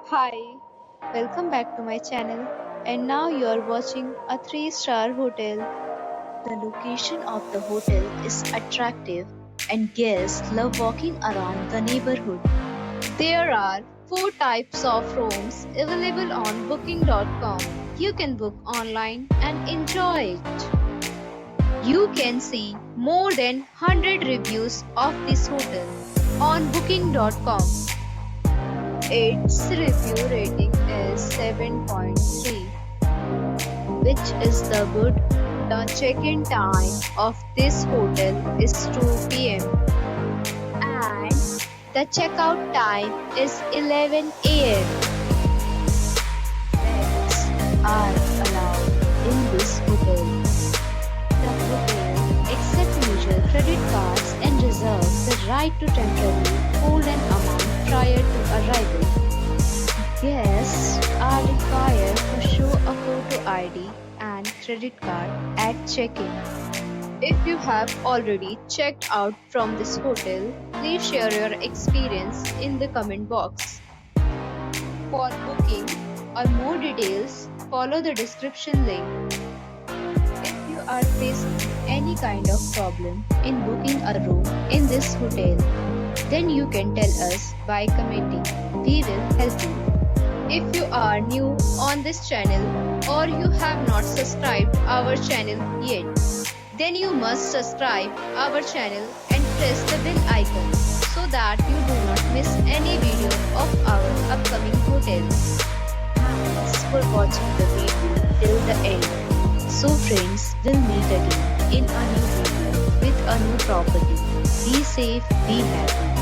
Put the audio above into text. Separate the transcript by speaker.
Speaker 1: Hi, welcome back to my channel. And now you are watching a 3-star hotel.
Speaker 2: The location of the hotel is attractive and guests love walking around the neighborhood.
Speaker 1: There are 4 types of rooms available on booking.com. You can book online and enjoy it. You can see more than 100 reviews of this hotel on booking.com. Its review rating is 7.3, which is the good. The check-in time of this hotel is 2 p.m. and the checkout time is 11 a.m.
Speaker 2: Pets are allowed in this hotel.
Speaker 1: The hotel accepts major credit cards and reserves the right to temporarily hold an amount prior to arrival. Guests are required to show a photo ID and credit card at check-in. If you have already checked out from this hotel, please share your experience in the comment box. For booking or more details, follow the description link. If you are facing any kind of problem in booking a room in this hotel, then you can tell us by commenting. We will help you. If you are new on this channel or you have not subscribed our channel yet, then you must subscribe our channel and press the bell icon so that you do not miss any video of our upcoming hotels.
Speaker 2: Thanks for watching the video till the end. So friends, we'll meet again in a new video with a new property. Be safe, be happy.